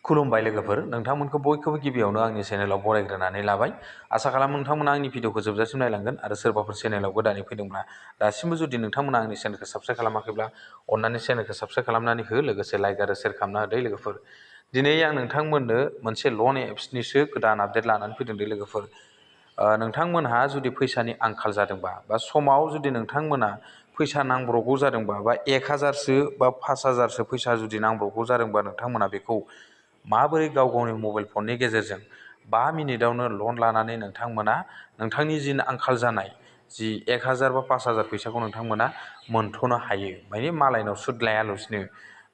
खुलुमबाय लोगोफोर, नोंथांमोनखौ बयखौबो गिबियावनो आंनि चेनेलाव बरायग्रोनानै लाबाय। आसा खालामो नोंथांमोना आंनि भिडिअखौ जोबजासिम नायलांगोन आरो सोरबाफोर चेनेलाव गोदानै फैदोंब्ला दासिमबो जुदि नोंथांमोना आंनि चेनेलखौ साबस्क्राइब खालामाखैब्ला अन्नानै चेनेलखौ साबस्क्राइब खालामनानै हो, लोगोसे लाइक आरो शेयार खालामना होदो लोगोफोर। दिनै आं नोंथांमोननो मोनसे लन एप्सनिसो गोदान आपडेट लानानै फैदों दे लोगोफोर। नोंथांमोनहा जुदि फैसानि आंखाल जादोंबा बा समाव जुदि नोंथांमोना फैसा नांब्रबगौ जादोंबा बा 1000सो बा 5000सो फैसा जुदि नांब्रबगौ जादोंबा नोंथांमोना बेखौ माबोरै गाव गावनि मबाइल फननि गेजेरजों 5 मिनिटावनो लन लानानै नोंथांमोना नोंथांनि जि आंखाल जानाय जि 1000 बा 5000 फैसाखौ नोंथांमोना मोनथ'नो हायो, माने मालायनाव सुद लायालासिनो।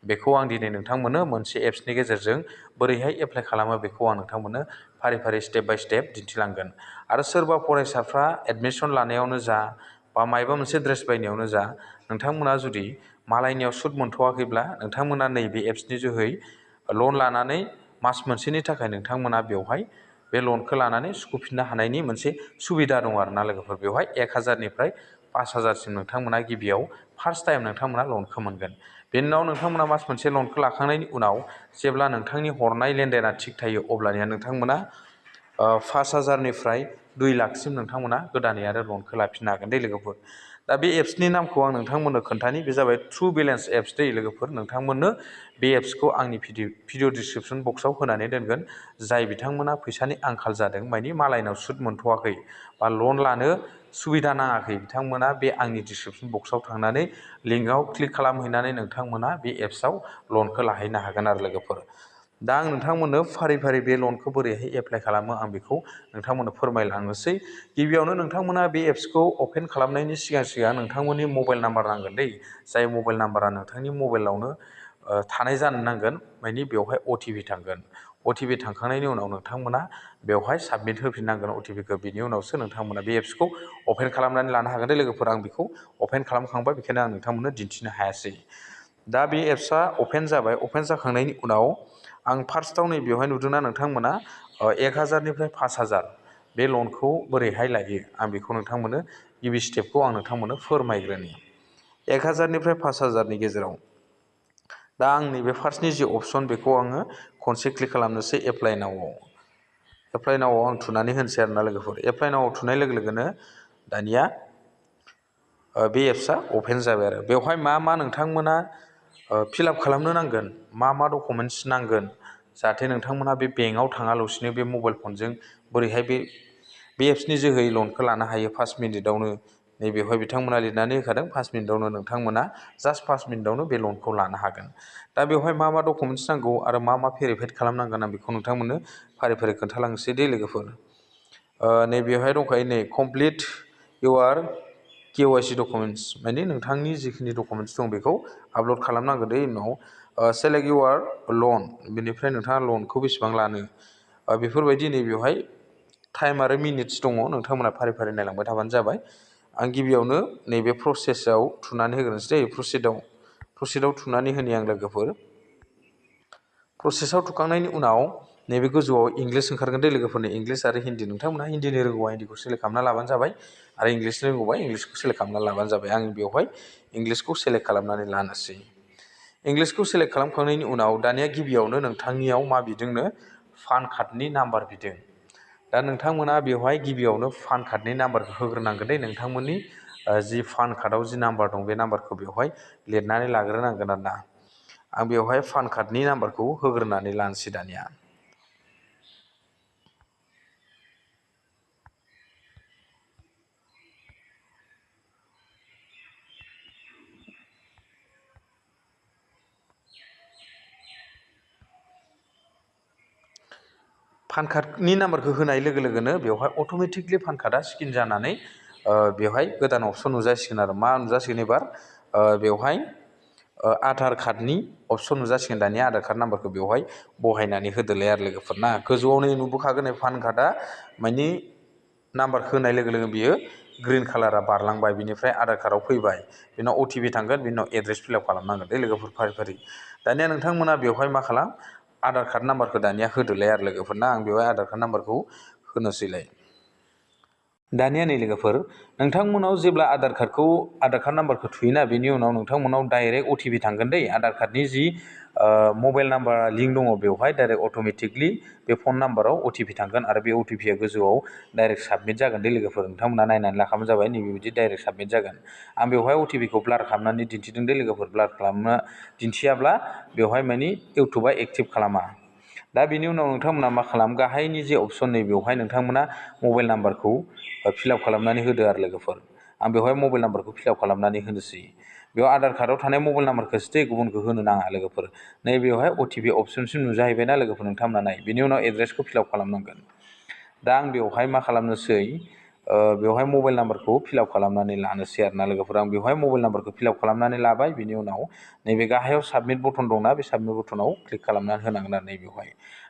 बेखौ आं दिनै नोंथांमोननो मोनसे एप्सनि गेजेरजों बोरैहाय एप्लाइ खालामो बेखौ आं नोंथांमोननो फारि फारि स्टेप बाय स्टेप दिन्थिलांगोन। आरो सोरबा फरायसाफ्रा एडमिसन लानायावनो जा बा मायबा मोनसे ड्रेस बायनायावनो जा, नोंथांमोना जुदि मालायनियाव सुद मोनथ'वाखैब्ला नोंथांमोना नैबे एप्सनि जोहै लन लानानै मास मोनसेनि थाखाय नोंथांमोना बेवहाय बे लनखौ लानानै सुख'फिननो हानायनि मोनसे सुबिदा दं आरोना लोगोफोर। बेवहाय 1000निफ्राय 5000सिम नोंथांमोना गिबियाव फार्स्ट टाइम नोंथांमोना लनखौ मोनगोन। बेनि उनाव नोंथांमोना मास मोनसे लनखौ लाखांनायनि उनाव जेब्ला नोंथांनि हरनाय लेनदेना थिग थायो, अब्लानिया नोंथांमोना 5000निफ्राय 2 लाखसिम नोंथांमोना गोदानै आरो लनखौ लाफिननो हागोन दे लोगोफोर। दा बे एप्सनि नामखौ आं नोंथांमोननो खोन्थानि, बे जाबाय ट्रु बेलेन्स एप्स दे लोगोफोर। नोंथांमोननो बे एप्सखौ आंनि भिडिअ डिसक्रिपसन बक्सआव होनानै दोनगोन। जाय बिथांमोना फैसानि आंखाल जादों, मानि मालायनाव सुद मोनथ'वाखै बा लन लानो सुबिदा नाङाखै, बिथांमोना बे आंनि डिसक्रिपसन बक्सआव थांनानै लिंकआव क्लिक खालामहैनानै नोंथांमोना बे एप्सआव लनखौ लाहैनो हागोन आरो लोगोफोर। दा आं नोंथांमोननो फारि फारि बे लनखौ बोरैहाय एप्लाइ खालामो आं बेखौ नोंथांमोननो फोरमायलांनोसै। गिबियावनो नोंथांमोना बे एप्सखौ अपेन खालामनायनि सिगां नोंथांमोननि मबाइल नाम्बार नांगोन दै। जाय मबाइल नाम्बारा नोंथांनि मबाइलावनो थानाय जानो नांगोन, मानि बेवहाय OTP थांगोन। OTP थांखांनायनि उनाव नोंथांमोना बेवहाय साबमिट होफिननांगोन OTPखौ। बिनि उनावसो नोंथांमोना बे एप्सखौ अपेन खालामनानै लानो हागोन दे लोगोफोर। आं बेखौ अपेन खालामखांबाय, बेखायनो आं नोंथांमोननो दिन्थिनो हायासै। दा बे एप्सआ अपेन जाबाय। अपेन जाखांनायनि उनाव आं फार्स्टआव नै बेवहाय नुदोंना नोंथांमोना 1000निफ्राय 5000 बे लनखौ बोरैहाय लायो, आं बेखौ नोंथांमोननो गिबि स्टेपखौ आं नोंथांमोननो फोरमायग्रोनि। 1000निफ्राय 5000नि गेजेराव दा आं नैबे फार्स्टनि जि अपसन बेखौ आङो खनसे क्लिक खालामनोसै एप्लाइ नावआव। एप्लाइ नावआव आं थुनानै होनोसै आरोना लोगोफोर। एप्लाइ नावआव थुनाय लोगो लोगोनो दानिया बे एप्सआ अपेन जाबाय आरो बेवहाय मा नोंथांमोना फिलआप खालामनो नांगोन, मा डकुमेन्टस नांगोन, जाहाथे नोंथांमोना बे बेंकआव थाङालासिनो बे मबाइल फनजों बोरैहाय बे एप्सनि जोहै लनखौ लानो हायो 5 मिनिटावनो। नैबेवहाय बिथांमोना लिरनानै होखादों 5 मिनिटावनो नोंथांमोना जास्ट 5 मिनिटावनो बे लनखौ लानो हागोन। दा बेवहाय मा डकुमेन्टस नांगौ आरो मा भेरिफाइड खालामनांगोन, आं बेखौ नोंथांमोननो फारि फारि खोन्थालांसै दे लोगोफोर। नैबेवहाय दंखायो नै कमप्लिट इउआर KYC डकुमेन्टस, माने नोंथांनि जिखिनि डकुमेन्टस दं बेखौ आपल'ड खालामनांगोन दे। उनाव सेलेक्ट इउआर लन, बेनिफ्राय नोंथाङा लनखौ बेसेबां लानो, बेफोरबायदि नैबेवहाय टाइम आरो मिनिट्स दङ, नोंथांमोना फारि फारि नायलांबाय थाबानो जाबाय। आं गिबियावनो नैबे प्रसेसआव थुनानै होग्रोनोसै दे। प्रसेसआव थुनानै होनि आं लोगोफोर। प्रसेसआव थुखांनायनि उनाव नैबे गोजौआव इंलिस ओंखारगोन दे लोगोफोरनो, इंलिस आरो हिन्दी। नोंथांमोना हिन्दीनि रोंगौबा हिन्दीखौ सेलेक्ट खालामना लाबानो जाबाय आरो इंलिसनि रोंगौबा इंलिसखौ सेलेक्ट खालामना लाबानो जाबाय। आं बेवहाय इंलिसखौ सेलेक्ट खालामनानै लानोसै। इंलिसखौ सेलेक्ट खालामखांनायनि उनाव दानिया गिबियावनो नोंथांनियाव मा बिदोंनो, पान कार्डनि नाम्बार बिदों। दा नोंथांमोना बेवहाय गिबियावनो पान कार्डनि नाम्बारखौ होग्रोनांगोन दे। नोंथांमोननि जि पान कार्डआव जि नाम्बार दं बे नाम्बारखौ बेवहाय लिरनानै लाग्रोनांगोन आरोना। आं बेवहाय पान कार्डनि नाम्बारखौ होग्रोनानै लानोसै दानिया। पान कार्डनि नाम्बारखौ होनाय लोगो लोगोनो बेवहाय अट'मेटिकलि पान कार्डआ स्केन जानानै बेवहाय गोदान अपसन नुजासिगोन आरो मा नुजासिगोन एबार, बेवहाय आधार कार्डनि अपसन नुजासिगोन। दानिया आधार कार्ड नाम्बारखौ बेवहाय बहायनानै होदोलाय आरो लोगोफोर ना। गोजौआव नै नुबोखागोन पान कार्डआ मानि नाम्बार होनाय लोगो लोगो बियो ग्रिन कालारा बारलांबाय, बिनिफ्राय आधार कार्डआव फैबाय, बिनाव OTP थांगोन, बिनि उनाव एड्रेस फिलआप खालामनांगोन दे लोगोफोर फारि फारि। दानिया नोंथांमोना बेवहाय मा खालाम, आधार कार्ड नाम्बारखौ दानिया होदोलाय आरो लोगोफोर ना। आं बेवहाय आधार कार्ड नाम्बारखौ होनोसैलाय। दानिया नै लोगोफोर, नोंथांमोनाव जेब्ला आधार कार्ड नाम्बारखौ थुयोना, बेनि उनाव नोंथांमोनाव डाइरेक्ट OTP थांगोन दै। आधार कार्डनि जि मबाइल नाम्बार लिंक दङ बेवहाय डाइरेक्ट अट'मेटिकलि बे फन नाम्बाराव अटिपि थांगोन आरो बे अटिपिआ गोजौआव डाइरेक्ट साबमिट जागोन दे लोगोफोर। नोंथांमोना नायनानै लाखाबानो जाबाय नैबे बिदि डाइरेक्ट साबमिट जागोन। आं बेवहाय अटिपिखौ ब्लार खालामनानै दिन्थिदों दे लोगोफोर, ब्लार खालामना दिन्थियाब्ला बेवहाय मानि इउटुबा एक्टिभ खालामा। दा बेनि उनाव नोंथांमोना मा खालाम, गाहायनि जे अपसन नै बेवहाय नोंथांमोना मबाइल नाम्बारखौ फिलआप खालामनानै होदो आरो लोगोफोर। आं बेवहाय मबाइल नाम्बारखौ फिलआप खालामनानै होनोसै। बेयाव आधार कार्डआव थानाय मबाइल नाम्बारखौसो दे, गुबुनखौ होनो नाङा लोगोफोर। नैबेवहाय अटिपि अपसनसिम नुजाहैबायना लोगोफोर नोंथांमोना नाय। बेनि उनाव एड्रेसखौ फिलआप खालामनांगोन। दा आं बेवहाय मा खालामनोसै, बेवहाय मबाइल नाम्बारखौ फिलआप खालामनानै लानोसै आरोना लोगोफोर। आं बेवहाय मबाइल नाम्बारखौ फिलआप खालामनानै लाबाय। बिनि उनाव नैबे गाहायाव साबमिट बटन दंना, बे साबमिट बटनाव क्लिक खालामनानै होनांगोन आरो नैबेवहाय।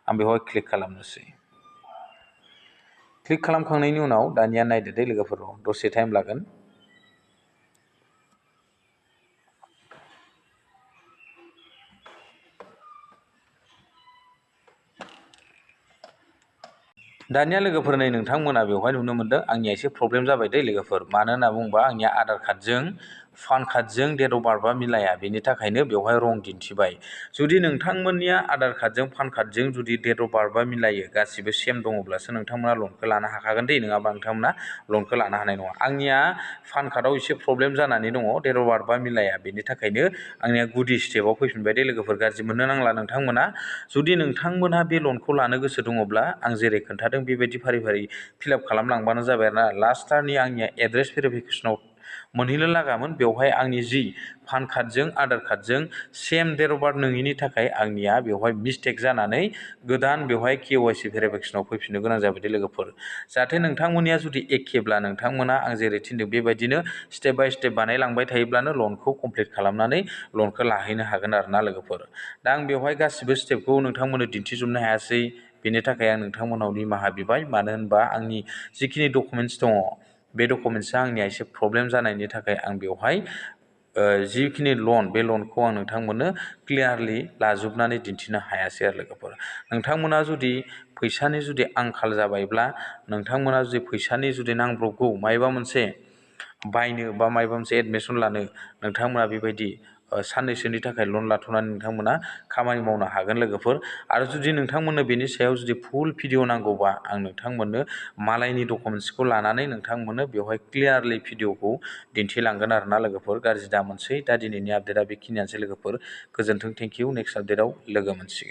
आं बेवहाय क्लिक खालामनोसै। क्लिक खालामखांनायनि उनाव दानिया नायदो दे लोगोफोर, दसे टाइम लागोन। दानिया लोगोफोर नै नोंथांमोना बेवहाय नुनो मोनदों आंनिया एसे प्रब्लेम जाबाय दे लोगोफोर। मानो होनना बुङोबा आंनिया आधार कार्डजों पान कार्डजों डेट अफ बार्थआ मिलाया, बेनि थाखायनो बेवहाय रं दिन्थिबाय। जुदि नोंथांमोननिया आधार कार्डजों पान कार्डजों जुदि डेट अफ बार्थआ मिलायो, गासिबो सेम दङब्लासो नोंथांमोना लनखौ लानो हाखागोन दे, नङाबा नोंथांमोना लनखौ लानो हानाय नङा। आंनिया पान कार्डआव एसे प्रब्लेम जानानै दङ, डेट अफ बार्थआ मिलाया, बेनि थाखायनो आंनिया गुदि स्टेपआव फैफिनबाय दे लोगोफोर। गाज्रि मोननो नांला नोंथांमोना। जुदि नोंथांमोनहा बे लनखौ लानो गोसो दङब्ला आं जेरै खोन्थादों बेबायदि फारि फारि फिलआप खालामलांबानो जाबाय आरोना। लास्टथारनि आंनिया एड्रेस भेरिफिकेसनाव मोनहैनो लागामोन, बेवहाय आंनि जि पान कार्डजों आधार कार्डजों सेम डेट अफ बार्थ नङिनि थाखाय आंनिया बेवहाय मिस्टेक जानानै गोदान बेवहाय KYC भेरिफिकेसनाव फैफिननो गोनां जाबाय दे लोगोफोर। जाहाथे नोंथांमोननिया जुदि एखेब्ला नोंथांमोना आं जेरै थिनदों बेबायदिनो स्टेप बाय स्टेप बानायलांबाय थायोब्लानो लनखौ कमप्लिट खालामनानै लनखौ लाहैनो हागोन आरोना लोगोफोर। दा आं बेवहाय गासिबो स्टेपखौ नोंथांमोननो दिन्थिजोबनो हायासै, बेनि थाखाय आं नोंथांमोनाव निमाहा बिबाय। मानो होनबा आंनि जिखिनि डकुमेन्टस दङ, बे डकुमेन्टसा आंनिया एसे प्रब्लेम जानायनि थाखाय आं बेवहाय जिखिनि लन, बे लनखौ आं नोंथांमोननो क्लियारलि लाजोबनानै दिन्थिनो हायासै आरो लोगोफोर। नोंथांमोना जुदि फैसानि जुदि आंखाल जाबायब्ला, नोंथांमोना जुदि फैसानि जुदि नांब्रबगौ, मायबा मोनसे बायनो बा मायबा मोनसे एडमिसन लानो, नोंथांमोना बेबायदि साननैसोनि थाखाय लन लाथ'नानै नोंथांमोना खामानि मावनो हागोन लोगोफोर। आरो जुदि नोंथांमोननो बेनि सायाव जुदि फुल भिडिअ नांगौबा, आं नोंथांमोननो मालायनि डकुमेन्टसखौ लानानै नोंथांमोननो बेवहाय क्लियारलि भिडिअखौ दिन्थिलांगोन आरोना लोगोफोर। गाज्रि दा मोनसै। दा दिनैनि आपडेटआ बेखिनियानोसै लोगोफोर। गोजोन्थों, थेंक इउ। नेक्स्ट आपडेटआव लोगो मोनसिगोन।